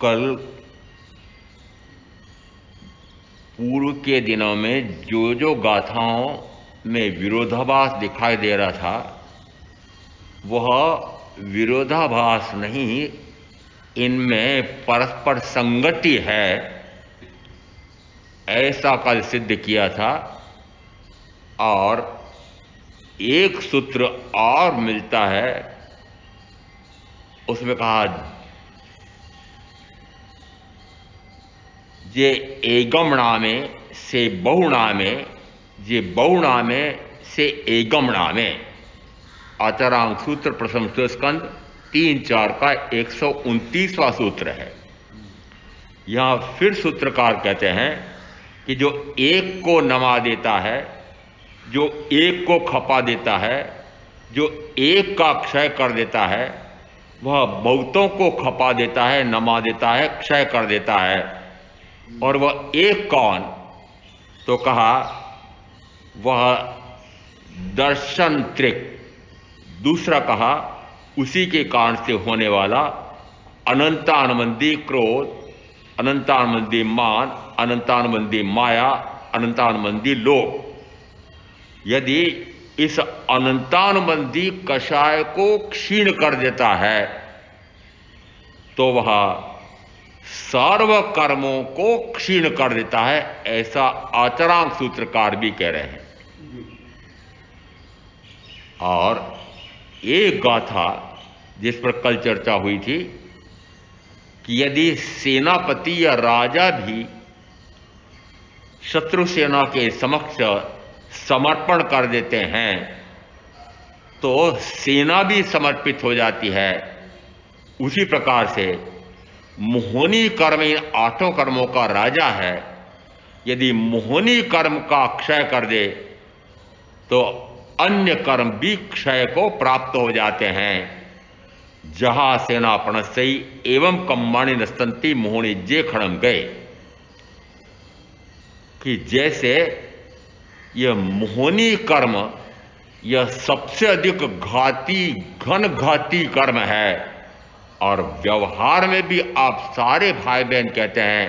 कल पूर्व के दिनों में जो जो गाथाओं में विरोधाभास दिखाई दे रहा था, वह विरोधाभास नहीं, इनमें परस्पर संगति है, ऐसा कल सिद्ध किया था। और एक सूत्र और मिलता है, उसमें कहा जे एगम नामे से बहुनामे, जे बहुनामे से एगम नामे। आचारांग सूत्र प्रथम स्कंद 3-4 का 129वां सूत्र है। यहां फिर सूत्रकार कहते हैं कि जो एक को नमा देता है, जो एक को खपा देता है, जो एक का क्षय कर देता है, वह बहुतों को खपा देता है, नमा देता है, क्षय कर देता है। और वह एक कौन? तो कहा वह दर्शन त्रिक। दूसरा कहा उसी के कारण से होने वाला अनंतानुबंधी क्रोध, अनंतानुबंधी मान, अनंतानुबंधी माया, अनंतानुबंधी लोभ। यदि इस अनंतानुबंधी कषाय को क्षीण कर देता है तो वह सर्व कर्मों को क्षीण कर देता है, ऐसा आचरांग सूत्रकार भी कह रहे हैं। और एक गाथा जिस पर कल चर्चा हुई थी कि यदि सेनापति या राजा भी शत्रु सेना के समक्ष समर्पण कर देते हैं तो सेना भी समर्पित हो जाती है। उसी प्रकार से मोहनी कर्म इन 8 कर्मों का राजा है। यदि मोहनी कर्म का क्षय कर दे तो अन्य कर्म भी क्षय को प्राप्त हो जाते हैं। जहां सेनापणसई एवं कम्माणी नस्तंती मोहनी जे खड़म गए, कि जैसे यह मोहनी कर्म यह सबसे अधिक घाती, घन घाती कर्म है। और व्यवहार में भी आप सारे भाई बहन कहते हैं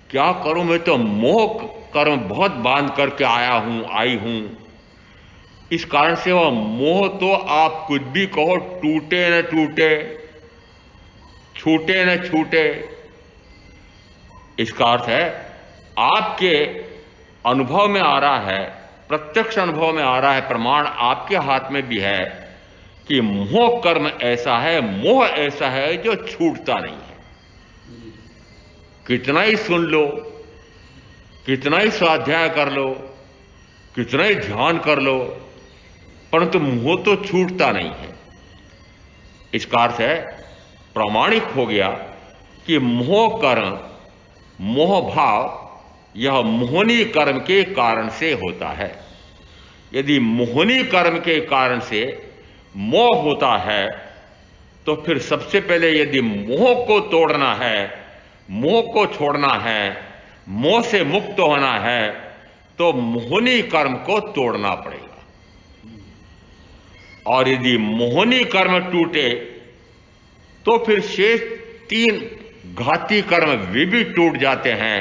क्या करूं, मैं तो मोह कर्म बहुत बांध करके आया हूं, आई हूं। इस कारण से वह मोह तो आप कुछ भी कहो, टूटे न टूटे, छूटे न छूटे। इसका अर्थ है आपके अनुभव में आ रहा है, प्रत्यक्ष अनुभव में आ रहा है, प्रमाण आपके हाथ में भी है कि मोह कर्म ऐसा है, मोह ऐसा है जो छूटता नहीं है। कितना ही सुन लो, कितना ही स्वाध्याय कर लो, कितना ही ध्यान कर लो, परंतु मोह तो छूटता नहीं है। इसका अर्थ है प्रामाणिक हो गया कि मोह कर्म, मोह भाव यह मोहनी कर्म के कारण से होता है। यदि मोहनी कर्म के कारण से मोह होता है तो फिर सबसे पहले यदि मोह को तोड़ना है, मोह को छोड़ना है, मोह से मुक्त होना है तो मोहनी कर्म को तोड़ना पड़ेगा। और यदि मोहनी कर्म टूटे तो फिर शेष 3 घाती कर्म वे भी टूट जाते हैं।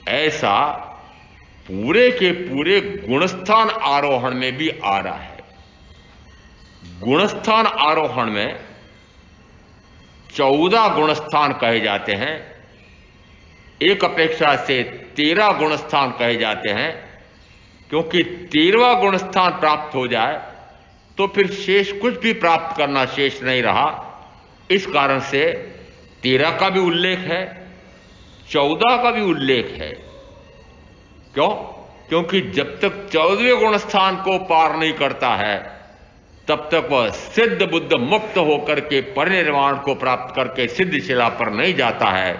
ऐसा पूरे के पूरे गुणस्थान आरोहण में भी आ रहा है। गुणस्थान आरोहण में 14 गुणस्थान कहे जाते हैं, एक अपेक्षा से 13 गुणस्थान कहे जाते हैं, क्योंकि 13वां गुणस्थान प्राप्त हो जाए तो फिर शेष कुछ भी प्राप्त करना शेष नहीं रहा। इस कारण से 13 का भी उल्लेख है, 14 का भी उल्लेख है। क्यों? क्योंकि जब तक 14वें गुणस्थान को पार नहीं करता है तब तक वह सिद्ध बुद्ध मुक्त होकर के परिनिर्वाण को प्राप्त करके सिद्ध शिला पर नहीं जाता है।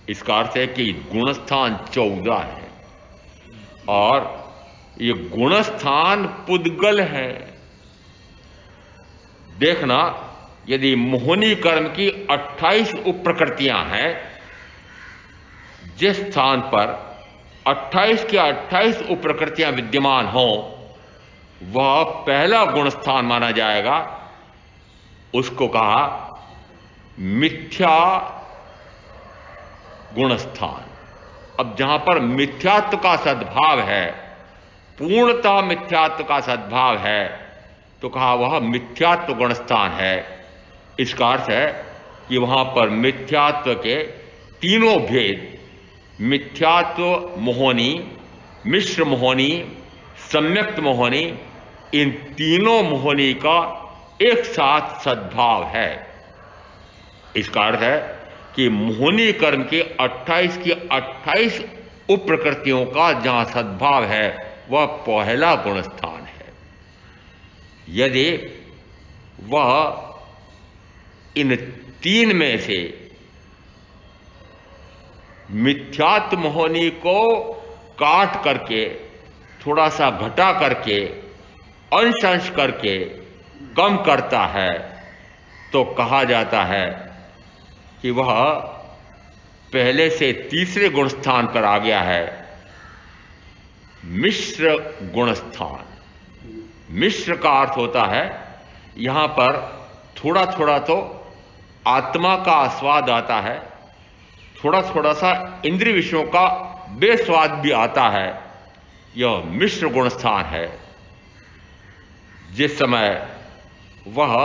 इसका अर्थ है कि गुणस्थान 14 है और ये गुणस्थान पुद्गल है। देखना, यदि मोहनी कर्म की 28 उपप्रकृतियां हैं, जिस स्थान पर 28 की 28 उपप्रकृतियां विद्यमान हों वह पहला गुणस्थान माना जाएगा। उसको कहा मिथ्या गुणस्थान। अब जहां पर मिथ्यात्व का सद्भाव है, पूर्णतः मिथ्यात्व का सद्भाव है, तो कहा वह मिथ्यात्व गुण स्थान है। इसका अर्थ है कि वहां पर मिथ्यात्व के तीनों भेद, मिथ्यात्व मोहनी, मिश्र मोहनी, सम्यक्त मोहनी, इन तीनों मोहनी का एक साथ सद्भाव है। इसका अर्थ है कि मोहनी कर्म के 28 की 28 उप प्रकृतियों का जहां सद्भाव है वह पहला गुण स्थान है। यदि वह इन तीन में से मिथ्यात्व मोहनी को काट करके, थोड़ा सा घटा करके, अंश अंश करके कम करता है तो कहा जाता है कि वह पहले से तीसरे गुण स्थान पर आ गया है, मिश्र गुण स्थान। मिश्र का अर्थ होता है यहां पर थोड़ा थोड़ा तो आत्मा का आस्वाद आता है, थोड़ा थोड़ा सा इंद्रिय विषयों का बेस्वाद भी आता है। यह मिश्र गुण स्थान है। जिस समय वह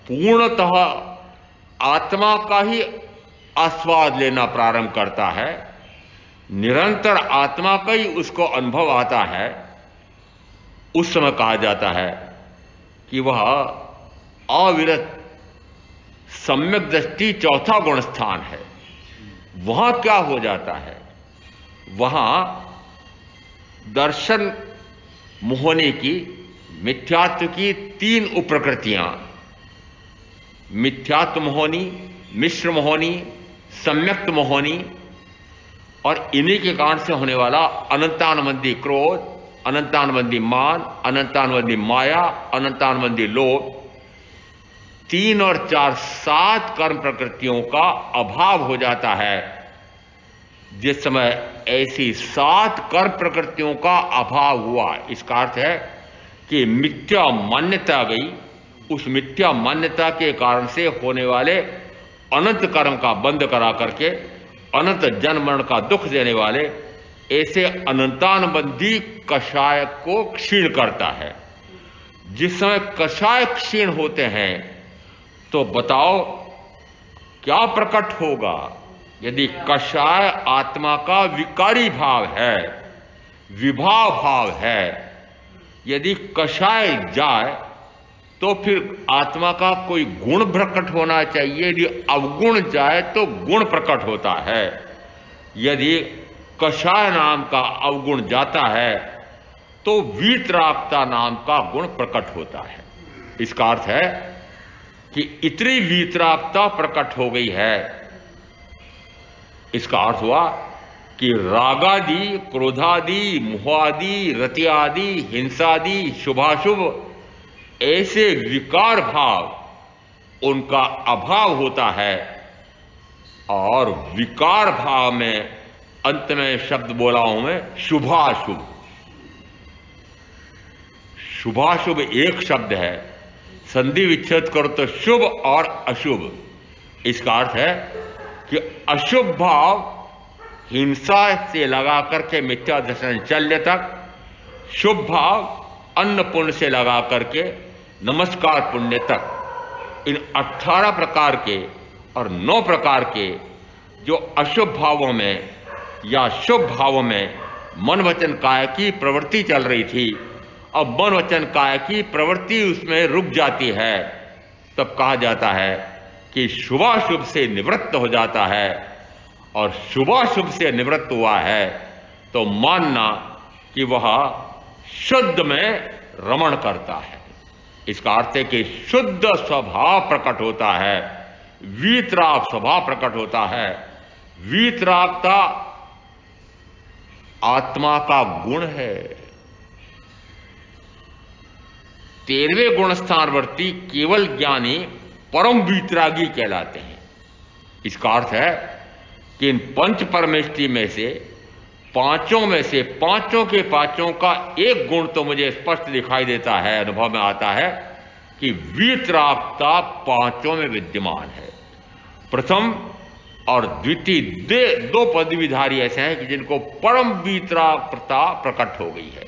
पूर्णतः आत्मा का ही आस्वाद लेना प्रारंभ करता है, निरंतर आत्मा का ही उसको अनुभव आता है, उस समय कहा जाता है कि वह अविरत सम्यक दृष्टि चौथा गुण स्थान है। वहां क्या हो जाता है, वहां दर्शन मोहनी की, मिथ्यात्व की तीन उप्रकृतियां, मिथ्यात्व मोहनी, मिश्र मोहनी, सम्यक्त मोहनी, और इन्हीं के कारण से होने वाला अनंतानुबंधी क्रोध, अनंतानुबंधी मान, अनंतानुबंधी माया, अनंतानुबंधी लोभ, 3 और 4 7 कर्म प्रकृतियों का अभाव हो जाता है। जिस समय ऐसी 7 कर्म प्रकृतियों का अभाव हुआ, इसका अर्थ है कि मिथ्या मान्यता गई, उस मिथ्या मान्यता के कारण से होने वाले अनंत कर्म का बंद करा करके अनंत जन्म मरण का दुख देने वाले ऐसे अनंतानुबंधी कषाय को क्षीण करता है। जिस समय कषाय क्षीण होते हैं तो बताओ क्या प्रकट होगा। यदि कषाय आत्मा का विकारी भाव है, विभाव भाव है, यदि कषाय जाए तो फिर आत्मा का कोई गुण प्रकट होना चाहिए। यदि अवगुण जाए तो गुण प्रकट होता है। यदि कषाय नाम का अवगुण जाता है तो वीतरागता नाम का गुण प्रकट होता है। इसका अर्थ है कि इतनी वीतरागता प्रकट हो गई है। इसका अर्थ हुआ कि रागादि, क्रोधादि, मोहादि, रतियादि, हिंसादि, शुभाशुभ ऐसे विकार भाव उनका अभाव होता है। और विकार भाव में अंत में शब्द बोला हूं मैं, शुभाशुभ। शुभाशुभ एक शब्द है, संधि विच्छेद करो तो शुभ और अशुभ। इसका अर्थ है कि अशुभ भाव हिंसा से लगा करके मिथ्या दर्शन शल्य तक, शुभ भाव अन्न पुण्य से लगा करके नमस्कार पुण्य तक, इन 18 प्रकार के और 9 प्रकार के जो अशुभ भावों में या शुभ भावों में मन वचन काया की प्रवृत्ति चल रही थी, अब मन वचन काया की प्रवृत्ति उसमें रुक जाती है, तब कहा जाता है कि शुभाशुभ से निवृत्त हो जाता है। और शुभाशुभ से निवृत्त हुआ है तो मानना कि वह शुद्ध में रमण करता है। इसका अर्थ है कि शुद्ध स्वभाव प्रकट होता है, वीतराग स्वभाव प्रकट होता है। वीतरागता आत्मा का गुण है। 13वें गुण स्थानवर्ती केवल ज्ञानी परम वीतरागी कहलाते हैं। इसका अर्थ है कि इन पंच परमेष्टि में से पांचों में से पांचों के पांचों का एक गुण तो मुझे स्पष्ट दिखाई देता है, अनुभव में आता है कि वीतरागता पांचों में विद्यमान है। प्रथम और द्वितीय 2 पदवीधारी ऐसे हैं कि जिनको परम वीतरागता प्रकट हो गई है।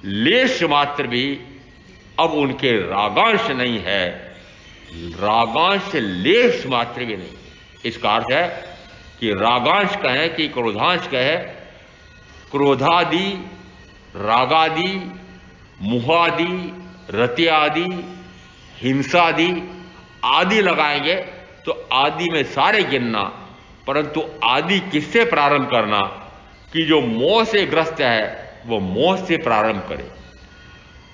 लेश मात्र भी अब उनके रागांश नहीं है, रागांश लेश मात्र भी नहीं। इसका अर्थ है कि रागांश कहें कि क्रोधांश कहे, क्रोधादि, रागादि, मुहादि, रत्यादि, हिंसादि आदि लगाएंगे तो आदि में सारे गिनना, परंतु आदि किससे प्रारंभ करना कि जो मोह से ग्रस्त है वो मोह से प्रारंभ करे,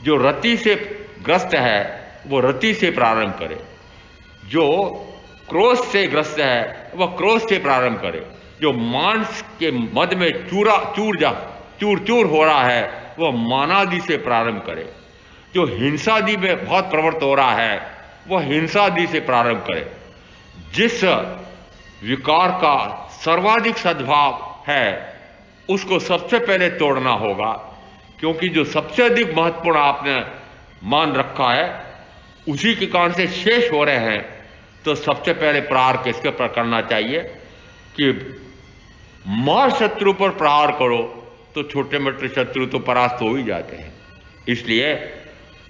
जो रति से ग्रस्त है वो रति से प्रारंभ करे, जो क्रोध से ग्रस्त है वह क्रोध से प्रारंभ करे, जो मांस के मद में चूर चूर हो रहा है वह मानादि से प्रारंभ करे, जो हिंसादि में बहुत प्रवृत्त हो रहा है वह हिंसादि से प्रारंभ करे। जिस विकार का सर्वाधिक सद्भाव है उसको सबसे पहले तोड़ना होगा, क्योंकि जो सबसे अधिक महत्वपूर्ण आपने मान रखा है उसी के कारण से शेष हो रहे हैं। तो सबसे पहले प्रहार किसके पर करना चाहिए कि महाशत्रु पर प्रहार करो, तो छोटे मोटे शत्रु तो परास्त हो ही जाते हैं। इसलिए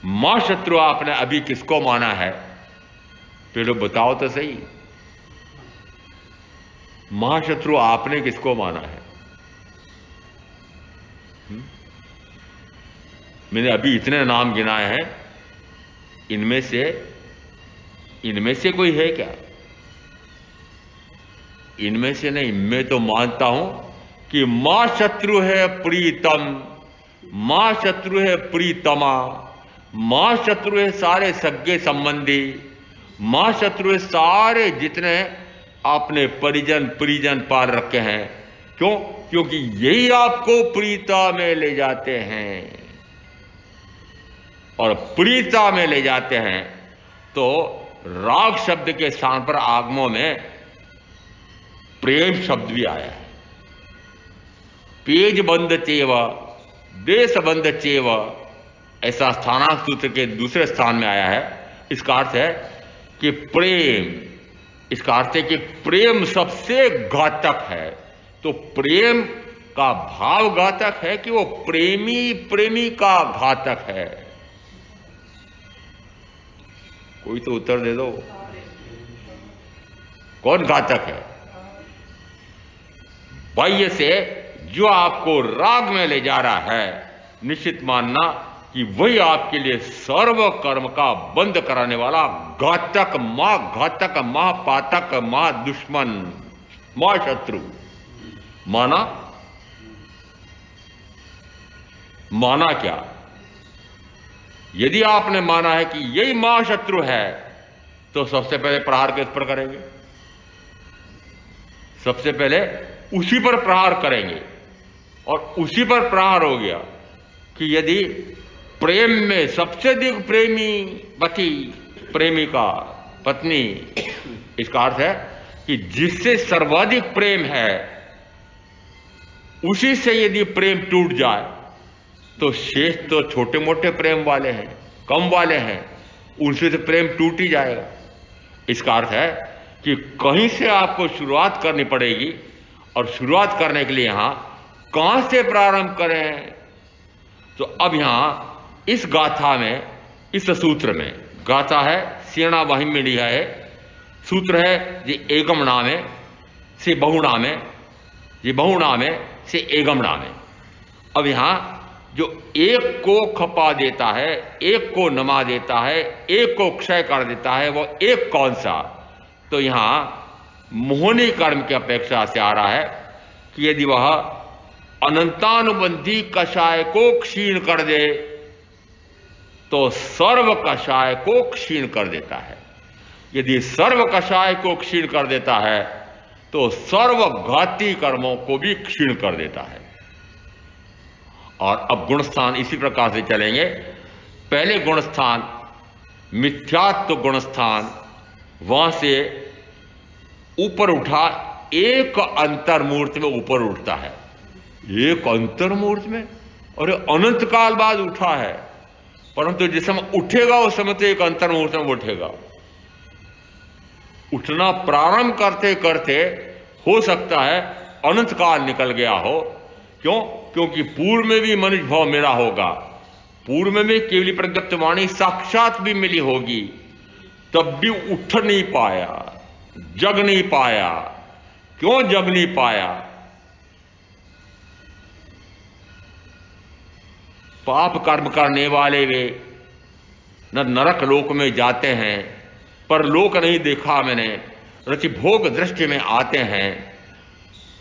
महाशत्रु आपने अभी किसको माना है, पहले बताओ तो सही, महाशत्रु आपने किसको माना है? मैंने अभी इतने नाम गिनाए हैं, इनमें से कोई है क्या? इनमें से नहीं। मैं तो मानता हूं कि मां शत्रु है प्रीतम, मां शत्रु है प्रीतमा, मां शत्रु है सारे सगे संबंधी, मां शत्रु है सारे जितने आपने परिजन पाल रखे हैं। क्यों? क्योंकि यही आपको प्रीता में ले जाते हैं, और प्रीता में ले जाते हैं तो राग शब्द के स्थान पर आगमों में प्रेम शब्द भी आया है। पेज बंद चेव, देश बंद चेव, ऐसा स्थानांक सूत्र के दूसरे स्थान में आया है। इसका अर्थ है कि प्रेम, इसका अर्थ है कि प्रेम सबसे घातक है। तो प्रेम का भाव घातक है कि वो प्रेमी का घातक है? कोई तो उत्तर दे दो, कौन घातक है? बाह्य से जो आपको राग में ले जा रहा है, निश्चित मानना कि वही आपके लिए सर्व कर्म का बंद कराने वाला घातक महापातक महादुश्मन महाशत्रु माना क्या? यदि आपने माना है कि यही महाशत्रु है तो सबसे पहले प्रहार किस पर करेंगे? सबसे पहले उसी पर प्रहार करेंगे। और उसी पर प्रहार हो गया कि यदि प्रेम में सबसे अधिक प्रेमी पति, प्रेमिका, पत्नी, इसका अर्थ है कि जिससे सर्वाधिक प्रेम है उसी से यदि प्रेम टूट जाए तो शेष तो छोटे मोटे प्रेम वाले हैं, कम वाले हैं, उनसे तो प्रेम टूट ही जाएगा। इसका अर्थ है कि कहीं से आपको शुरुआत करनी पड़ेगी, और शुरुआत करने के लिए यहां कहां से प्रारंभ करें? तो अब यहां इस गाथा में, इस सूत्र में, गाथा है सेना वाहिम में लिया है, सूत्र है ये एगम नामे से बहुनामे, ये बहुनामे से एगम नामे। अब यहां जो एक को खपा देता है, एक को नमा देता है, एक को क्षय कर देता है, वो एक कौन सा? तो यहां मोहनी कर्म की अपेक्षा से आ रहा है कि यदि वह अनंतानुबंधी कषाय को क्षीण कर दे तो सर्व कषाय को क्षीण कर देता है। यदि सर्व कषाय को क्षीण कर देता है तो सर्वघाती कर्मों को भी क्षीण कर देता है। और अब गुणस्थान इसी प्रकार से चलेंगे। पहले गुणस्थान मिथ्यात्व गुणस्थान, वहां से ऊपर उठा, एक अंतर्मूर्त में ऊपर उठता है। एक अंतर्मूर्त में, और अनंत काल बाद उठा है, परंतु जिस समय उठेगा उस समय तो एक अंतर्मूर्त में उठेगा। उठना प्रारंभ करते करते हो सकता है अनंत काल निकल गया हो। क्यों? क्योंकि पूर्व में भी मनुष्य भाव मेरा होगा, पूर्व में केवली प्रज्ञप्त वाणी साक्षात भी मिली होगी, तब भी उठ नहीं पाया, जग नहीं पाया। क्यों जग नहीं पाया? पाप कर्म करने वाले वे न नरक लोक में जाते हैं, पर लोक नहीं देखा मैंने, रति भोग दृष्टि में आते हैं।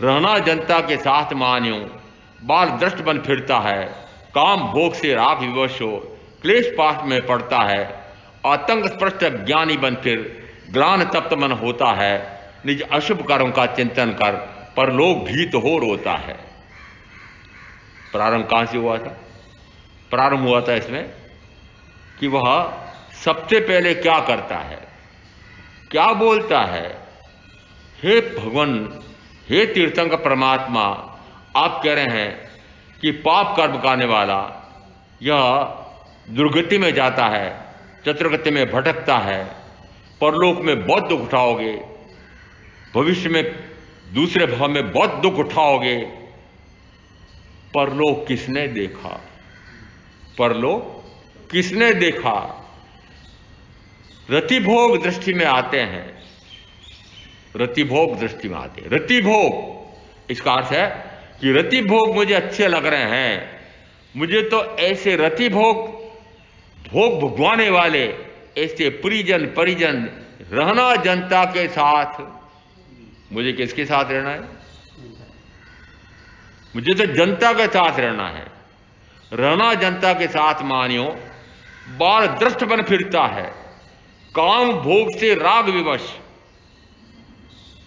रहना जनता के साथ मान्यो, बाल दृष्ट बन फिरता है। काम भोग से राग विवश हो, क्लेश पाठ में पड़ता है। आतंक स्पष्ट ज्ञानी बन फिर, ग्लान तप्त मन होता है। निज अशुभ कर्म का चिंतन कर, पर लोग भीत हो रोता है। प्रारंभ कहां से हुआ था? प्रारंभ हुआ था इसमें कि वह सबसे पहले क्या करता है, क्या बोलता है। हे भगवान, हे तीर्थंकर परमात्मा, आप कह रहे हैं कि पाप कर्म करने वाला यह दुर्गति में जाता है, चतुर्गति में भटकता है, परलोक में बहुत दुख उठाओगे, भविष्य में दूसरे भाव में बहुत दुख उठाओगे। परलोक किसने देखा? परलोक किसने देखा? रतिभोग दृष्टि में आते हैं, रतिभोग दृष्टि में आते हैं। रतिभोग इसका अर्थ है कि रतिभोग मुझे अच्छे लग रहे हैं, मुझे तो ऐसे रतिभोग भोग भुगवाने वाले ऐसे परिजन परिजन रहना जनता के साथ। मुझे किसके साथ रहना है? मुझे तो जनता के साथ रहना है। रहना जनता के साथ मानियो, बाल दृष्ट बन फिरता है। काम भोग से राग विवश,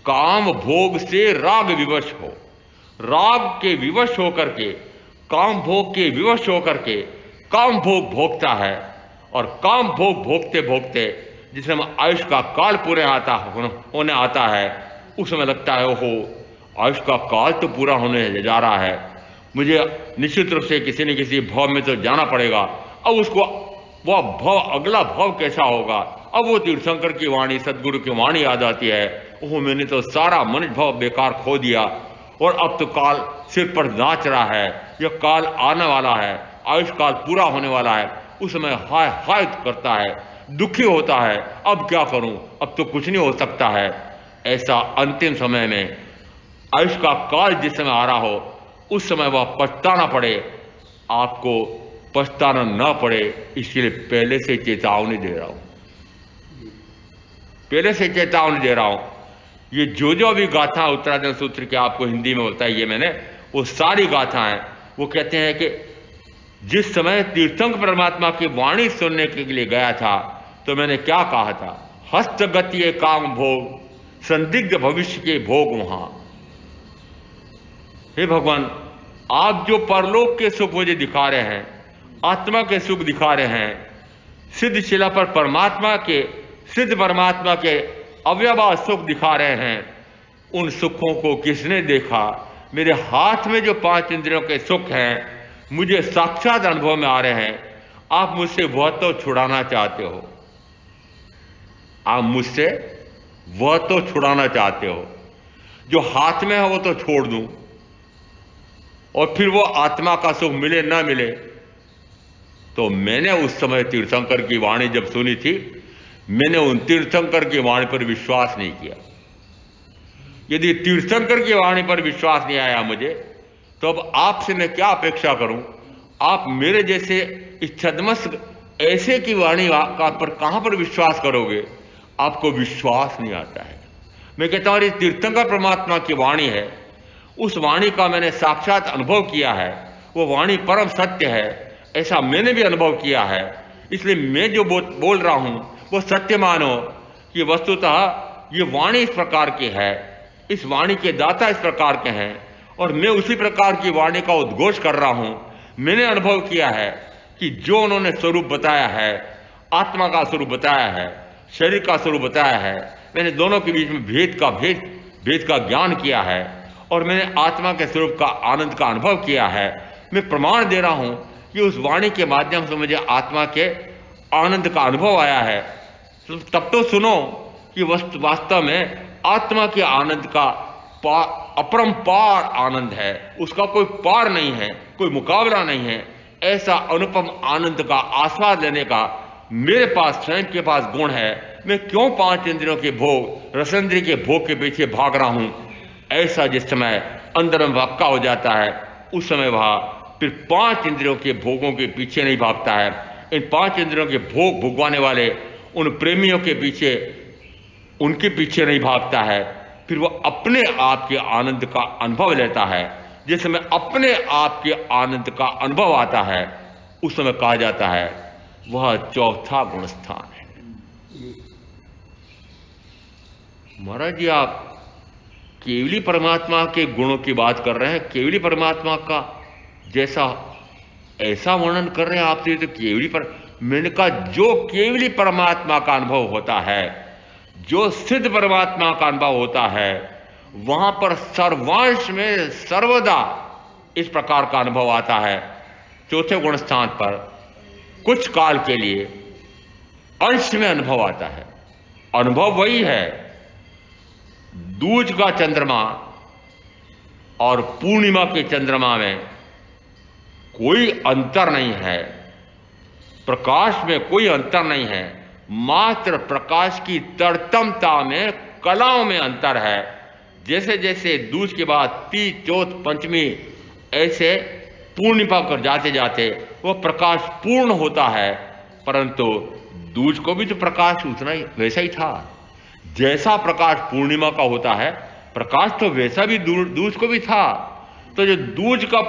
काम भोग से राग विवश हो, राग के विवश होकर के, काम भोग के विवश होकर के काम भोग भोगता है। और काम भोग भोगते भोगते जिस समय आयुष का काल पूरे होने आता है, उस समय लगता है ओहो, आयुष का काल तो पूरा होने जा रहा है, मुझे निश्चित रूप से किसी न किसी भाव में तो जाना पड़ेगा। अब उसको वह भाव, अगला भाव कैसा होगा? अब वो तीर्थंकर की वाणी, सदगुरु की वाणी याद आती है। ओह, मैंने तो सारा मनुष्य भाव बेकार खो दिया, और अब तो काल सिर पर नाच रहा है, यह काल आने वाला है, आयुष काल पूरा होने वाला है। उस समय हाय हाय करता है, दुखी होता है, अब क्या करूं, अब तो कुछ नहीं हो सकता है। ऐसा अंतिम समय में आयुष का काल जिस समय आ रहा हो, उस समय वह पछताना पड़े, आपको पछताना ना पड़े, इसलिए पहले से चेतावनी दे रहा हूं, पहले से चेतावनी दे रहा हूं। ये जो भी गाथा उत्तराधर्म सूत्र के आपको हिंदी में बताई है मैंने, वो सारी गाथा हैं। वो कहते हैं कि जिस समय तीर्थंकर परमात्मा की वाणी सुनने के लिए गया था, तो मैंने क्या कहा था? हस्तगति काम भोग, संदिग्ध भविष्य के भोग वहां। हे भगवान, आप जो परलोक के सुख मुझे दिखा रहे हैं, आत्मा के सुख दिखा रहे हैं, सिद्ध शिला पर परमात्मा के, सिद्ध परमात्मा के अव्यवहार सुख दिखा रहे हैं, उन सुखों को किसने देखा? मेरे हाथ में जो 5 इंद्रियों के सुख हैं, मुझे साक्षात अनुभव में आ रहे हैं। आप मुझसे वह तो छुड़ाना चाहते हो, आप मुझसे वह तो छुड़ाना चाहते हो, जो हाथ में है वो तो छोड़ दूं, और फिर वो आत्मा का सुख मिले ना मिले। तो मैंने उस समय तीर्थंकर की वाणी जब सुनी थी, मैंने उन तीर्थंकर की वाणी पर विश्वास नहीं किया। यदि तीर्थंकर की वाणी पर विश्वास नहीं आया मुझे, तो अब आपसे मैं क्या अपेक्षा करूं? आप मेरे जैसे इस छद्मस्त ऐसे की वाणी का पर कहां पर विश्वास करोगे? आपको विश्वास नहीं आता है। मैं कहता हूं, ये तीर्थंकर परमात्मा की वाणी है, उस वाणी का मैंने साक्षात अनुभव किया है, वो वाणी परम सत्य है, ऐसा मैंने भी अनुभव किया है। इसलिए मैं जो बोल रहा हूं वो सत्य मानो कि वस्तुतः ये वाणी इस प्रकार की है, इस वाणी के दाता इस प्रकार के हैं, और मैं उसी प्रकार की वाणी का उद्घोष कर रहा हूं। मैंने अनुभव किया है कि जो उन्होंने स्वरूप बताया है, आत्मा का स्वरूप बताया है, शरीर का स्वरूप बताया है, मैंने दोनों के बीच में भेद का ज्ञान किया है, और मैंने आत्मा के स्वरूप का आनंद का अनुभव किया है। मैं प्रमाण दे रहा हूं कि उस वाणी के माध्यम से मुझे आत्मा के आनंद का अनुभव आया है। तब तो सुनो कि वास्तव में आत्मा के आनंद का अपरंपार आनंद है, उसका कोई पार नहीं है, कोई मुकाबला नहीं है। ऐसा अनुपम आनंद का आस्वाद लेने का मेरे पास स्वयं के पास गुण है। मैं क्यों 5 इंद्रियों के भोग, रसेंद्रिय के भोग के पीछे भाग रहा हूं? ऐसा जिस समय अंदर में वाक्का हो जाता है, उस समय वह फिर 5 इंद्रियों के भोगों के पीछे नहीं भागता है। इन 5 इंद्रियों के भोग भुगवाने वाले उन प्रेमियों के पीछे, उनके पीछे नहीं भागता है। फिर वह अपने आप के आनंद का अनुभव लेता है। जिस समय अपने आप के आनंद का अनुभव आता है, उस समय कहा जाता है वह चौथा गुण स्थान है। महाराज जी, आप केवली परमात्मा के गुणों की बात कर रहे हैं, केवली परमात्मा का जैसा ऐसा वर्णन कर रहे हैं आपसे, तो केवली पर मैंने कहा जो केवली परमात्मा का अनुभव होता है, जो सिद्ध परमात्मा का अनुभव होता है, वहां पर सर्वांश में सर्वदा इस प्रकार का अनुभव आता है। चौथे गुण स्थान पर कुछ काल के लिए अंश में अनुभव आता है। अनुभव वही है, दूज का चंद्रमा और पूर्णिमा के चंद्रमा में कोई अंतर नहीं है, प्रकाश में कोई अंतर नहीं है, मात्र प्रकाश की तरतमता में, कलाओं में अंतर है। जैसे जैसे दूज के बाद तीज, चौथ, पंचमी, ऐसे पूर्णिमा कर जाते जाते वह प्रकाश पूर्ण होता है। परंतु दूज को भी तो प्रकाश उतना ही वैसा ही था। जैसा प्रकाश पूर्णिमा का होता है, प्रकाश तो वैसा भी दूज को भी था। तो जो दूज का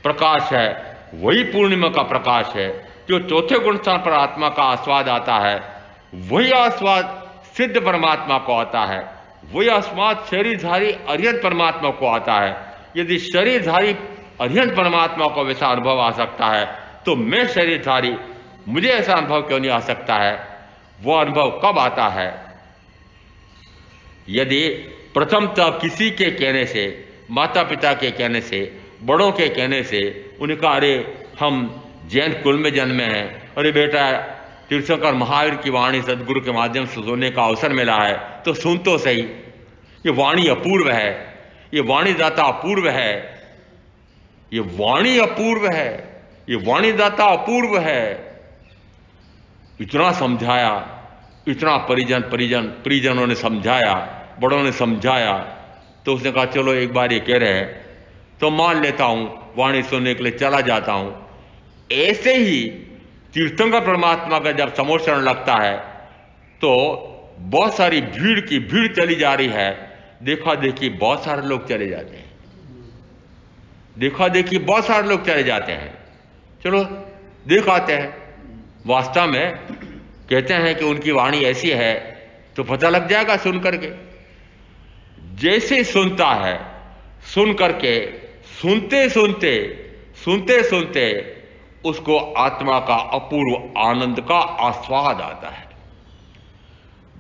प्रकाश है वही पूर्णिमा का प्रकाश है। जो चौथे गुण स्थान पर आत्मा का आस्वाद आता है, वही आस्वाद सिद्ध परमात्मा को आता है, वही आस्वाद शरीरधारी अरिहंत परमात्मा को आता है। यदि शरीरधारी अरिहंत परमात्मा को वैसा अनुभव आ सकता है, तो मैं शरीरधारी, मुझे ऐसा अनुभव क्यों नहीं आ सकता है? वो अनुभव कब आता है? यदि प्रथमतः किसी के कहने से, माता पिता के कहने से, बड़ों के कहने से, उन्हें कहा अरे हम जैन कुल में जन्मे हैं, अरे बेटा तीर्थंकर महावीर की वाणी सदगुरु के माध्यम से सुनने का अवसर मिला है, तो सुन तो सही। ये वाणी अपूर्व है, ये वाणी दाता अपूर्व है, ये वाणी अपूर्व है, ये वाणी दाता अपूर्व है। इतना समझाया, इतना परिजनों ने समझाया, बड़ों ने समझाया, तो उसने कहा चलो एक बार ये कह रहे हैं तो मान लेता हूं, वाणी सुनने के लिए चला जाता हूं। ऐसे ही तीर्थंकर परमात्मा का जब समोषण लगता है तो बहुत सारी भीड़ की भीड़ चली जा रही है। देखा देखी बहुत सारे लोग चले जाते हैं, देखा देखी बहुत सारे लोग चले जाते हैं। चलो देख आते हैं। वास्तव में कहते हैं कि उनकी वाणी ऐसी है तो पता लग जाएगा सुन करके। जैसे सुनता है, सुन करके सुनते सुनते उसको आत्मा का अपूर्व आनंद का आस्वाद आता है।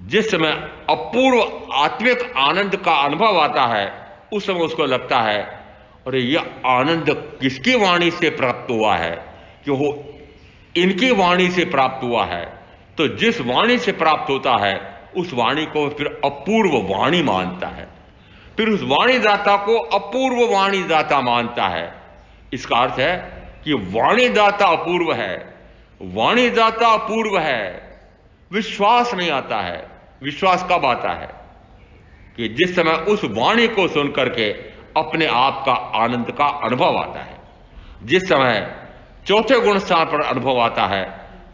जिस समय अपूर्व आत्मिक आनंद का अनुभव आता है, उस समय उसको लगता है अरे यह आनंद किसकी वाणी से प्राप्त हुआ है? कि वो इनकी वाणी से प्राप्त हुआ है। तो जिस वाणी से प्राप्त होता है, उस वाणी को फिर अपूर्व वाणी मानता है, फिर उस वाणी दाता को अपूर्व वाणी दाता मानता है। इसका अर्थ है कि वाणी दाता अपूर्व है, वाणी दाता अपूर्व है। विश्वास नहीं आता है। विश्वास कब आता है? कि जिस समय उस वाणी को सुन करके अपने आप का आनंद का अनुभव आता है। जिस समय चौथे गुण स्थान पर अनुभव आता है,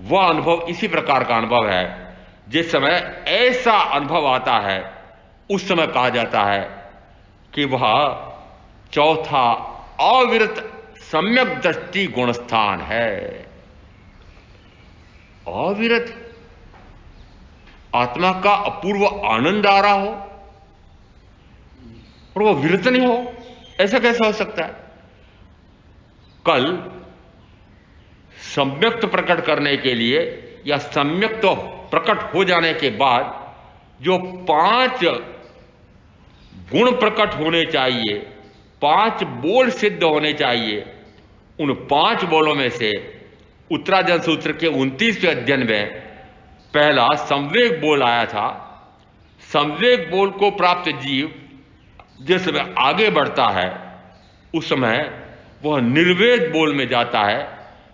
वह अनुभव इसी प्रकार का अनुभव है। जिस समय ऐसा अनुभव आता है, उस समय कहा जाता है कि वह चौथा अविरत सम्यक दृष्टि गुण स्थान है। अविरत आत्मा का अपूर्व आनंद आ रहा हो और वह विरत नहीं हो, ऐसा कैसा हो सकता है? कल सम्यक्त प्रकट करने के लिए या सम्यक्त प्रकट हो जाने के बाद जो 5 गुण प्रकट होने चाहिए, 5 बोल सिद्ध होने चाहिए, उन 5 बोलों में से उत्तराजन सूत्र के 29वें अध्ययन में पहला संवेग बोल आया था। संवेग बोल को प्राप्त जीव जिस समय आगे बढ़ता है, उस समय वह निर्वेद बोल में जाता है,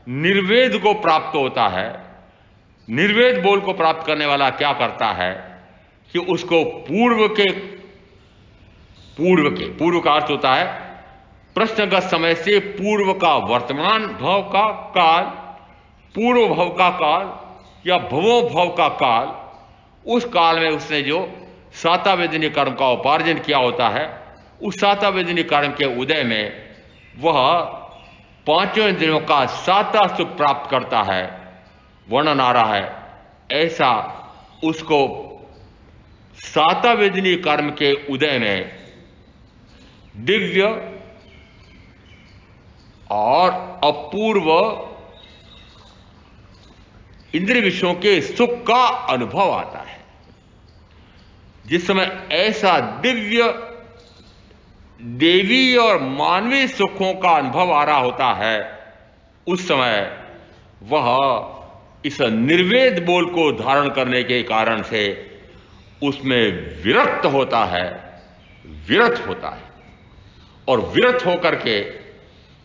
निर्वेद को प्राप्त होता है। निर्वेद बोल को प्राप्त करने वाला क्या करता है कि उसको पूर्व का अर्थ होता है प्रश्नगत समय से पूर्व का वर्तमान भव का काल, पूर्व भव का काल या भवो भव का काल, उस काल में उसने जो सातावेदनी कर्म का उपार्जन किया होता है, उस सातावेदनी कर्म के उदय में वह पांचों इंद्रियों का साता सुख प्राप्त करता है। वर्णन आ रहा है ऐसा उसको सातावेदनी कर्म के उदय में दिव्य और अपूर्व इंद्रिय विषयों के सुख का अनुभव आता है। जिस समय ऐसा दिव्य देवी और मानवीय सुखों का अनुभव आ रहा होता है, उस समय वह इस निर्वेद बोल को धारण करने के कारण से उसमें विरक्त होता है, विरत होता है। और विरत होकर के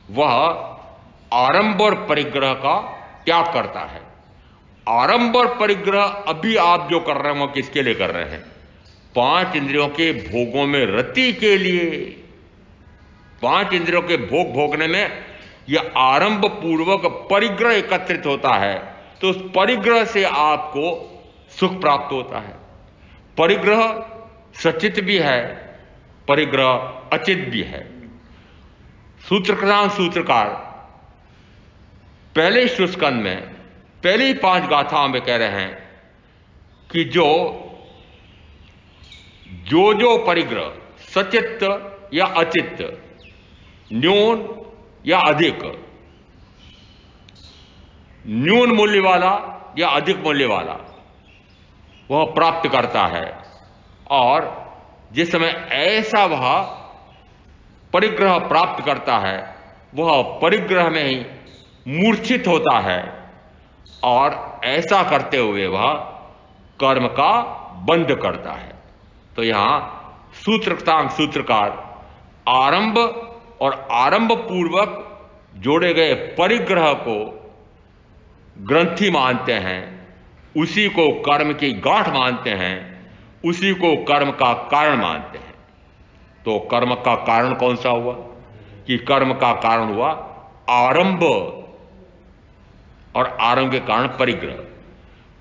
वह आरंभ और परिग्रह का त्याग करता है। आरंभ और परिग्रह अभी आप जो कर रहे हैं वो किसके लिए कर रहे हैं? पांच इंद्रियों के भोगों में रति के लिए। पांच इंद्रियों के भोग भोगने में यह आरंभ पूर्वक परिग्रह एकत्रित होता है, तो उस परिग्रह से आपको सुख प्राप्त होता है। परिग्रह सचित भी है, परिग्रह अचित भी है। सूत्रकार पहले स्कंद में पहली 5 गाथाओं में कह रहे हैं कि जो परिग्रह सचित्त या अचित्त, न्यून या अधिक, न्यून मूल्य वाला या अधिक मूल्य वाला वह प्राप्त करता है। और जिस समय ऐसा वह परिग्रह प्राप्त करता है, वह परिग्रह में ही मूर्छित होता है और ऐसा करते हुए वह कर्म का बंध करता है। तो यहां सूत्रकार आरंभ और आरंभ पूर्वक जोड़े गए परिग्रह को ग्रंथि मानते हैं, उसी को कर्म की गांठ मानते हैं, उसी को कर्म का कारण मानते हैं। तो कर्म का कारण कौन सा हुआ? कि कर्म का कारण हुआ आरंभ, और आरंभ के कारण परिग्रह।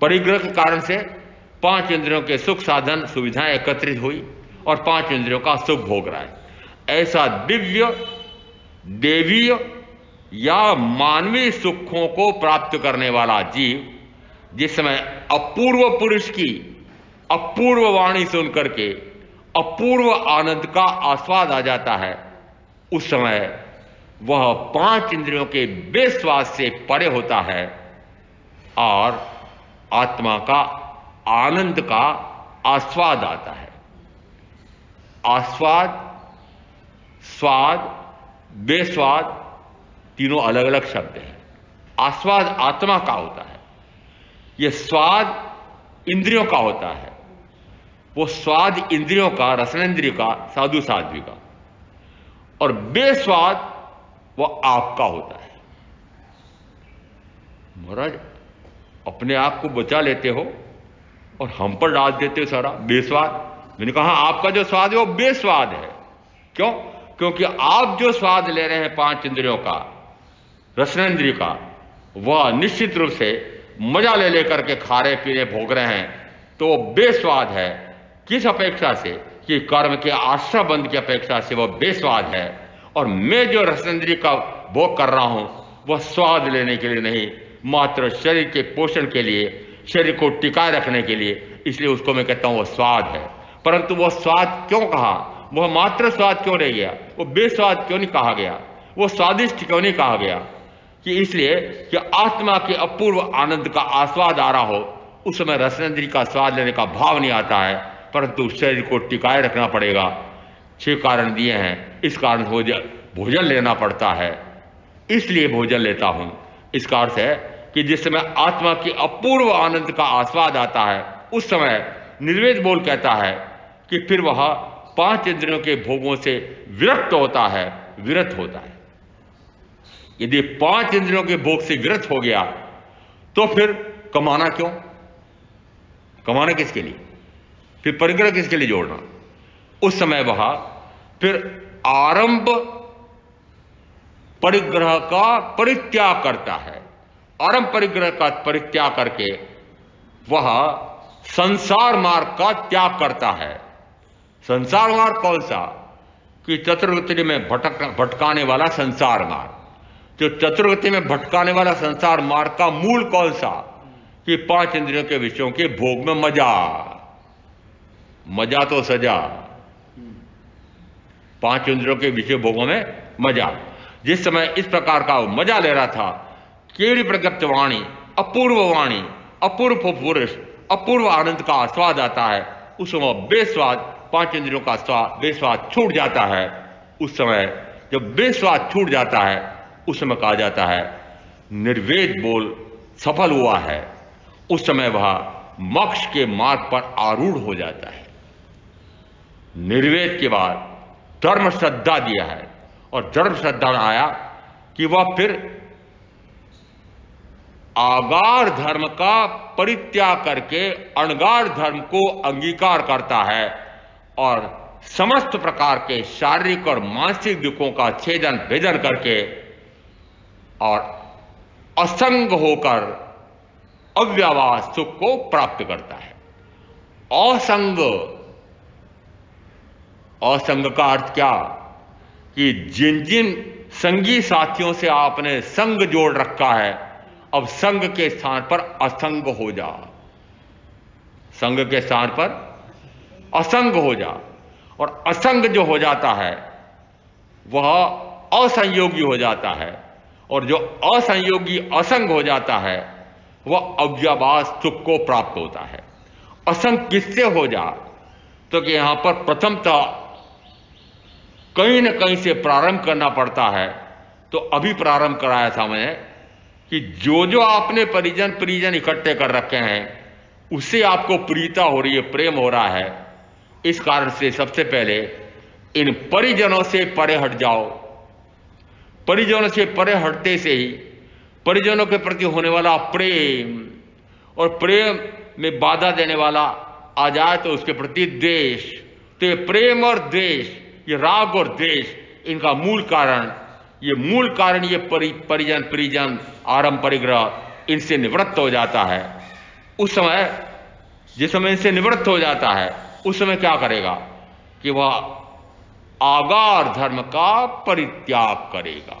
परिग्रह के कारण से 5 इंद्रियों के सुख साधन सुविधाएं एकत्रित हुई और 5 इंद्रियों का सुख भोग रहा है। ऐसा दिव्य देवीय या मानवीय सुखों को प्राप्त करने वाला जीव जिस समय अपूर्व पुरुष की अपूर्व वाणी सुनकर के अपूर्व आनंद का आस्वाद आ जाता है, उस समय वह 5 इंद्रियों के बेस्वाद से परे होता है और आत्मा का आनंद का आस्वाद आता है। आस्वाद, स्वाद, बेस्वाद तीनों अलग अलग शब्द हैं। आस्वाद आत्मा का होता है, यह स्वाद इंद्रियों का होता है। वो स्वाद इंद्रियों का, रसनेन्द्रिय का, साधु साध्वी का, और बेस्वाद वो आपका होता है। महाराज अपने आप को बचा लेते हो और हम पर डाल देते हो सारा बेस्वाद। मैंने कहा आपका जो स्वाद है वो बेस्वाद है। क्यों? क्योंकि आप जो स्वाद ले रहे हैं 5 इंद्रियों का, रसनेन्द्रिय का, वह निश्चित रूप से मजा ले लेकर के खा रहे पीने भोग रहे हैं, तो वो बेस्वाद है। किस अपेक्षा से? कि कर्म के आश्रय बंध की अपेक्षा से वह बेस्वाद है। और मैं जो रसनेन्द्रिय का भोग कर रहा हूं वह स्वाद लेने के लिए नहीं, मात्र शरीर के पोषण के लिए, शरीर को टिकाए रखने के लिए, इसलिए उसको मैं कहता हूं वह स्वाद है। परंतु वह स्वाद क्यों कहा? वह मात्र स्वाद क्यों रह गया? वो बेस्वाद क्यों नहीं कहा गया? वो स्वादिष्ट क्यों नहीं कहा गया? कि इसलिए कि आत्मा के अपूर्व आनंद का आस्वाद आ रहा हो, उस समय रसनेन्द्रिय का स्वाद लेने का भाव नहीं आता है, परंतु शरीर को टिकाए रखना पड़ेगा। 6 कारण दिए हैं, इस कारण भोजन लेना पड़ता है, इसलिए भोजन लेता हूं। इसका अर्थ है कि जिस समय आत्मा के अपूर्व आनंद का आस्वाद आता है, उस समय निर्वेद बोल कहता है कि फिर वह 5 इंद्रियों के भोगों से विरक्त होता है, विरत होता है। यदि 5 इंद्रियों के भोग से ग्रस्त हो गया तो फिर कमाना क्यों? कमाना किसके लिए? फिर परिग्रह किसके लिए जोड़ना? उस समय वह फिर आरंभ परिग्रह का परित्याग करता है। आरंभ परिग्रह का परित्याग करके वह संसार मार्ग का त्याग करता है। संसार मार्ग कौन सा? कि चतुर्गति में भटकाने वाला संसार मार्ग। जो चतुर्गति में भटकाने वाला संसार मार्ग का मूल कौन सा? कि 5 इंद्रियों के विषयों के भोग में मजा। मजा तो सजा। 5 इंद्रियों के विषय भोगों में मजा। जिस समय इस प्रकार का मजा ले रहा था, केवली प्रज्ञप्त वाणी, अपूर्व वाणी, अपूर्व पुरुष, अपूर्व आनंद का स्वाद आता है, उस समय बेस्वाद 5 इंद्रियों का स्वाद बेस्वाद छूट जाता है। उस समय जब बेस्वाद छूट जाता है, उस समय कहा जाता है निर्वेद बोल सफल हुआ है। उस समय वह मोक्ष के मार्ग पर आरूढ़ हो जाता है। निर्वेद के बाद धर्म श्रद्धा दिया है, और धर्म श्रद्धा में आया कि वह फिर आगार धर्म का परित्याग करके अणगार धर्म को अंगीकार करता है, और समस्त प्रकार के शारीरिक और मानसिक दुखों का छेदन भेदन करके और असंग होकर अव्यवहार सुख को प्राप्त करता है। असंग, असंग का अर्थ क्या? कि जिन जिन संगी साथियों से आपने संग जोड़ रखा है, अब संग के स्थान पर असंग हो जा। संग के स्थान पर असंग हो जा। और असंग जो हो जाता है वह असंयोगी हो जाता है, और जो असंयोगी असंग हो जाता है वह अव्यवहार सुख को प्राप्त होता है। असंग किससे हो जा? तो कि यहां पर प्रथमतः कहीं न कहीं से प्रारंभ करना पड़ता है। तो अभी प्रारंभ कराया था मैंने कि जो जो आपने परिजन इकट्ठे कर रखे हैं, उससे आपको प्रीता हो रही है, प्रेम हो रहा है। इस कारण से सबसे पहले इन परिजनों से परे हट जाओ। परिजनों से परे हटते से ही परिजनों के प्रति होने वाला प्रेम, और प्रेम में बाधा देने वाला आ जाए तो उसके प्रति द्वेष। तो ये प्रेम और द्वेष, ये राग और द्वेष, इनका मूल कारण ये परिजन आरंभ परिग्रह इनसे निवृत्त हो जाता है। उस समय जिस समय इनसे निवृत्त हो जाता है, उस समय क्या करेगा? कि वह आगार धर्म का परित्याग करेगा।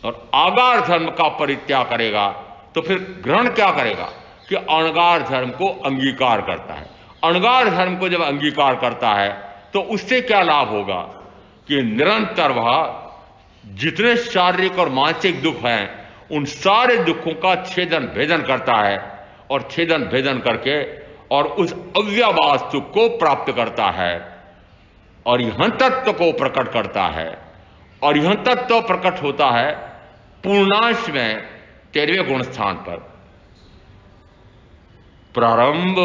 और आगार धर्म का परित्याग करेगा तो फिर ग्रहण क्या करेगा? कि अणगार धर्म को अंगीकार करता है। अणगार धर्म को जब अंगीकार करता है तो उससे क्या लाभ होगा? कि निरंतर वह जितने शारीरिक और मानसिक दुख हैं, उन सारे दुखों का छेदन भेदन करता है, और छेदन भेदन करके और उस अव्यवहार सुख को प्राप्त करता है, और यह तत्व को प्रकट करता है। और यह तत्व प्रकट होता है पूर्णांश में 13वें गुण स्थान पर। प्रारंभ,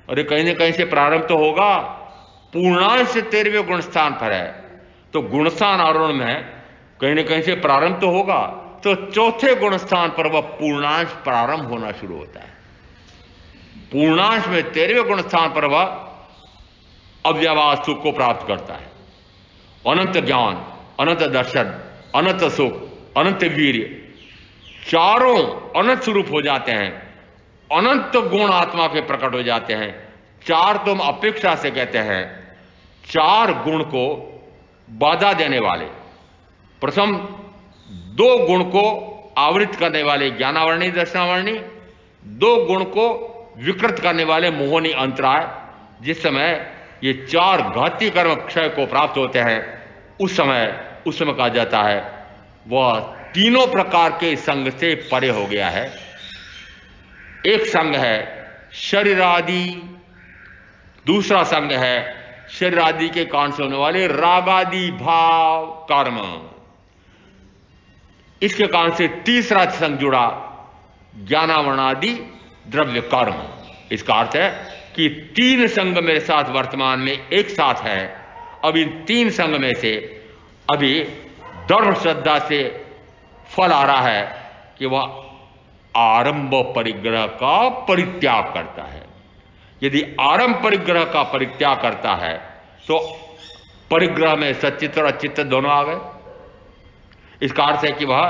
अरे कहीं ना कहीं से प्रारंभ तो होगा। पूर्णांश 13वें गुण स्थान पर है, तो गुणस्थान आरोहण में कहीं ना कहीं से प्रारंभ तो होगा। तो चौथे गुण स्थान पर वह पूर्णांश प्रारंभ होना शुरू होता है। पूर्णांश में 13वें गुण स्थान पर वह अव्यवहार सुख को प्राप्त करता है। अनंत ज्ञान, अनंत दर्शन, अनंत सुख, अनंत वीर्य, चारों अनंत स्वरूप हो जाते हैं। अनंत गुण आत्मा के प्रकट हो जाते हैं। 4 तो हम अपेक्षा से कहते हैं। 4 गुण को बाधा देने वाले, प्रथम 2 गुण को आवृत करने वाले ज्ञानावरणी दर्शनावरणी, 2 गुण को विकृत करने वाले मोहनी अंतराय। जिस समय ये 4 घाती कर्म क्षय को प्राप्त होते हैं, उस समय कहा जाता है वह तीनों प्रकार के संग से परे हो गया है। एक संग है शरीर आदि, दूसरा संग है शरीर आदि के कारण से होने वाले रागादि भाव कर्म। इसके कारण से तीसरा संग जुड़ा ज्ञानावरणादि द्रव्य कर्म। इसका अर्थ है कि 3 संग मेरे साथ वर्तमान में एक साथ है, अब इन 3 संग में से अभी दृढ़ श्रद्धा से फल आ रहा है कि वह आरंभ परिग्रह का परित्याग करता है। यदि आरंभ परिग्रह का परित्याग करता है तो परिग्रह में सच्चित और अचित्त दोनों आ गए। इसका अर्थ है कि वह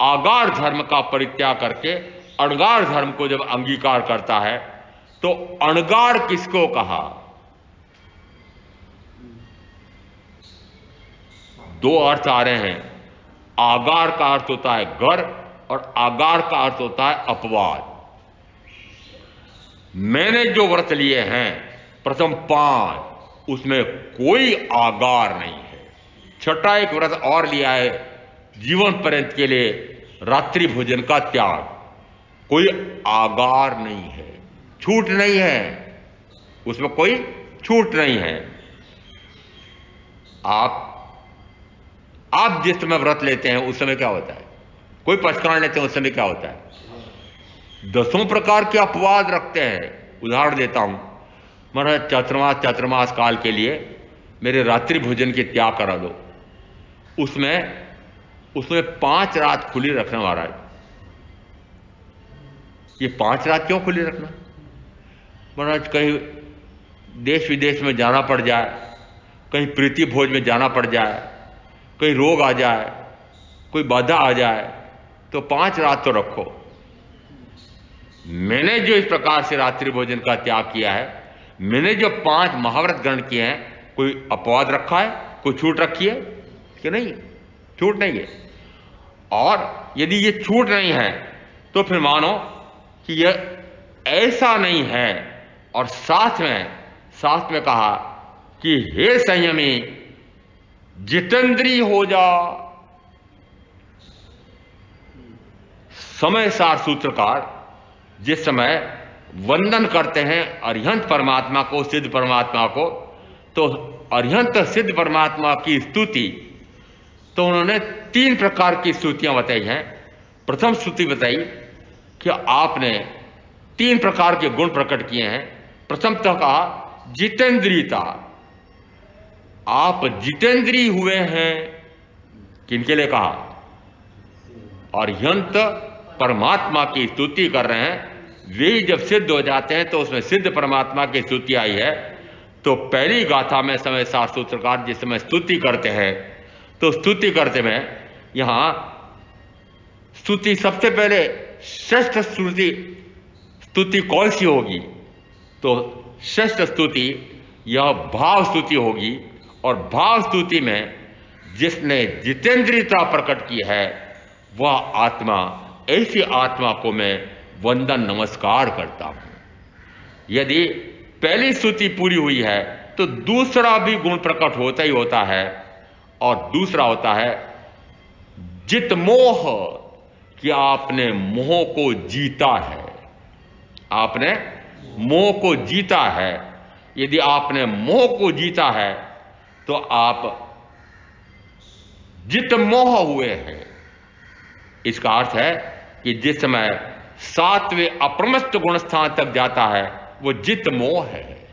आगार धर्म का परित्याग करके अणगार धर्म को जब अंगीकार करता है तो अणगार किसको कहा? 2 अर्थ आ रहे हैं। आगार का अर्थ होता है गर और आगार का अर्थ होता है अपवाद। मैंने जो व्रत लिए हैं प्रथम 5, उसमें कोई आगार नहीं है। छठा एक व्रत और लिया है जीवन पर्यंत के लिए, रात्रि भोजन का त्याग। कोई आगार नहीं है, छूट नहीं है, उसमें कोई छूट नहीं है। आप जिस समय व्रत लेते हैं उस समय क्या होता है? कोई पचकान लेते हैं उस समय क्या होता है? 10 प्रकार के अपवाद रखते हैं। उदाहरण देता हूं, महाराज चातुर्मास काल के लिए मेरे रात्रि भोजन के त्याग करा दो। उसमें 5 रात खुली रखना महाराज। ये 5 रात क्यों खुली रखना? महाराज कहीं देश विदेश में जाना पड़ जाए, कहीं प्रीति भोज में जाना पड़ जाए, कहीं रोग आ जाए, कोई बाधा आ जाए, तो 5 रात तो रखो। मैंने जो इस प्रकार से रात्रि भोजन का त्याग किया है, मैंने जो 5 महाव्रत ग्रहण किए हैं, कोई अपवाद रखा है, कोई छूट रखी है कि नहीं? छूट नहीं है। और यदि ये छूट नहीं है तो फिर मानो कि यह ऐसा नहीं है। और साथ में कहा कि हे संयमी जितेंद्री हो जा। समय सार सूत्रकार जिस समय वंदन करते हैं अरिहंत परमात्मा को, सिद्ध परमात्मा को, तो अरिहंत सिद्ध परमात्मा की स्तुति तो उन्होंने 3 प्रकार की स्तुतियां बताई हैं। प्रथम स्तुति बताई कि आपने 3 प्रकार के गुण प्रकट किए हैं। प्रथमतः कहा जितेंद्रियता, आप जितेंद्री हुए हैं। किनके लिए कहा? अरिहंत परमात्मा की स्तुति कर रहे हैं। वे जब सिद्ध हो जाते हैं तो उसमें सिद्ध परमात्मा की स्तुति आई है। तो पहली गाथा में समय सार सूत्रकार जिस समय स्तुति करते हैं तो स्तुति करते में यहां स्तुति सबसे पहले श्रेष्ठ स्तुति कौन सी होगी? तो श्रेष्ठ स्तुति यह भाव स्तुति होगी। और भाव स्तुति में जिसने जितेंद्रियता प्रकट की है वह आत्मा, ऐसी आत्मा को मैं वंदन नमस्कार करता हूं। यदि पहली स्तुति पूरी हुई है तो दूसरा भी गुण प्रकट होता ही होता है। और दूसरा होता है जित मोह, कि आपने मोह को जीता है। आपने मोह को जीता है। यदि आपने मोह को जीता है तो आप जित मोह हुए हैं। इसका अर्थ है कि जिस समय 7वें अप्रमस्त गुण स्थान तक जाता है वो जित मोह है।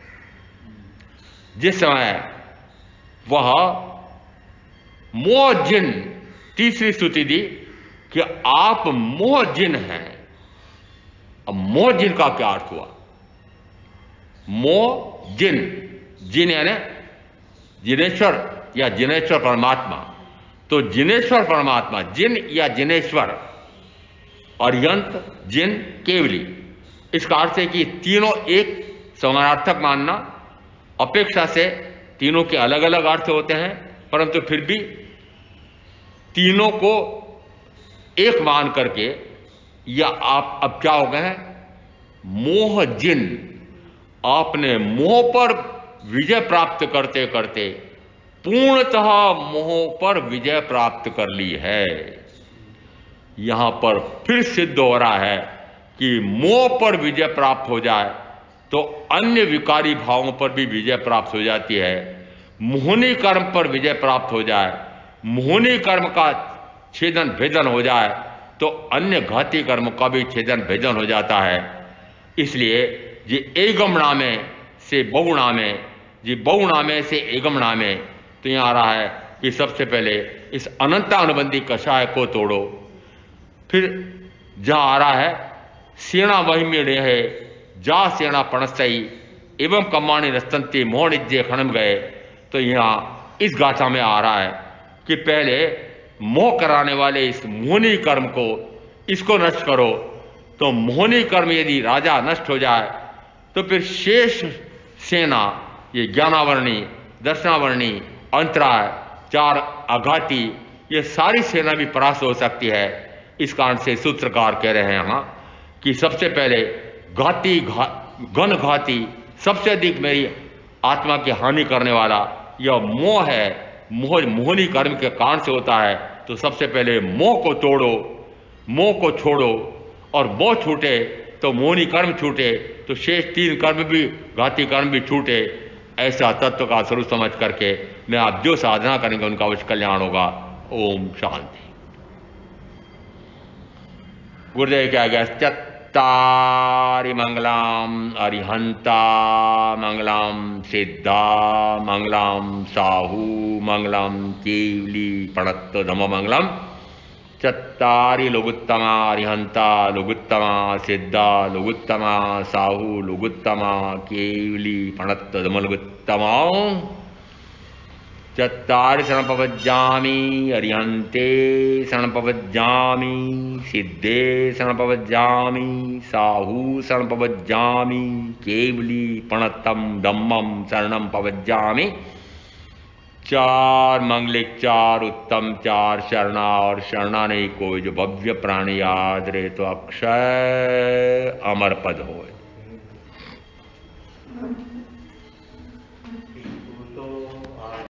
जिस समय वह मोह जिन, तीसरी स्तुति दी कि आप मोह जिन हैं। अब मोह जिन का क्या अर्थ हुआ? मोह जिन, जिन यानी जिनेश्वर या जिनेश्वर परमात्मा। तो जिनेश्वर परमात्मा, जिन या जिनेश्वर, अरिहंत, जिन, केवली। इसका अर्थ है कि तीनों एक समानार्थक मानना। अपेक्षा से तीनों के अलग अलग अर्थ होते हैं, परंतु फिर भी तीनों को एक मान करके या आप अब क्या हो गए हैं? मोह जिन, आपने मोह पर विजय प्राप्त करते करते पूर्णतः मोह पर विजय प्राप्त कर ली है। यहां पर फिर सिद्ध हो रहा है कि मोह पर विजय प्राप्त हो जाए तो अन्य विकारी भावों पर भी विजय प्राप्त हो जाती है। मोहनी कर्म पर विजय प्राप्त हो जाए, मोहनी कर्म का छेदन भेदन हो जाए तो अन्य घाती कर्म का भी छेदन भेदन हो जाता है। इसलिए ये एगम नामे से बहु नामे जी बहुनामे से एगम नामे, तो यहाँ आ रहा है कि सबसे पहले इस अनंतानुबंधी कषाय को तोड़ो। फिर जहाँ आ रहा है सेना वही मेड़े है जा सेना पणसई एवं कमानी रस्तंती मोहन इज्जे खनम गए, तो यहाँ इस गाथा में आ रहा है कि पहले मोह कराने वाले इस मोहनी कर्म को, इसको नष्ट करो। तो मोहनी कर्म यदि राजा नष्ट हो जाए तो फिर शेष सेना, ये ज्ञानावरणी, दर्शनावरणी, अंतराय, चार आघाती, ये सारी सेना भी परास्त हो सकती है। इस कारण से सूत्रकार कह रहे हैं यहाँ कि सबसे पहले घन घाती, सबसे अधिक मेरी आत्मा की हानि करने वाला यह मोह है, मोहनी कर्म के कारण से होता है। तो सबसे पहले मोह को तोड़ो, मोह को छोड़ो, और मोह छूटे तो मोहनी कर्म छूटे, तो शेष 3 कर्म भी, घाती कर्म भी छूटे। ऐसा तत्व का स्वरूप समझ करके मैं आप जो साधना करेंगे उनका अवश्य कल्याण होगा। ओम शांति। गुरुदेव क्या गया, चत्तारि मंगलम अरिहंता मंगलम सिद्धा मंगलम साहू मंगलम केवली पणत्त धम मंगलम। चत्तारि लघुत्तमा अरिहंता लघुत्तमा सिद्धा लघुत्तमा साहू लघुत्तमा केवली पणत्त धम लघुत्तमा। चत्तारि शरणपवज्जामि अरिहन्ते शरणपवज्जामि सिद्धे शरणपवज्जामि साहू शरणपवज्जामि केवली पणत्तम धम्मम शरणम पवज्जामि। 4 मंगलिक, 4 उत्तम, 4 शरणा, और शरणा नहीं कोई जो भव्य प्राणी याद रे तो अक्षय अमर पद होए।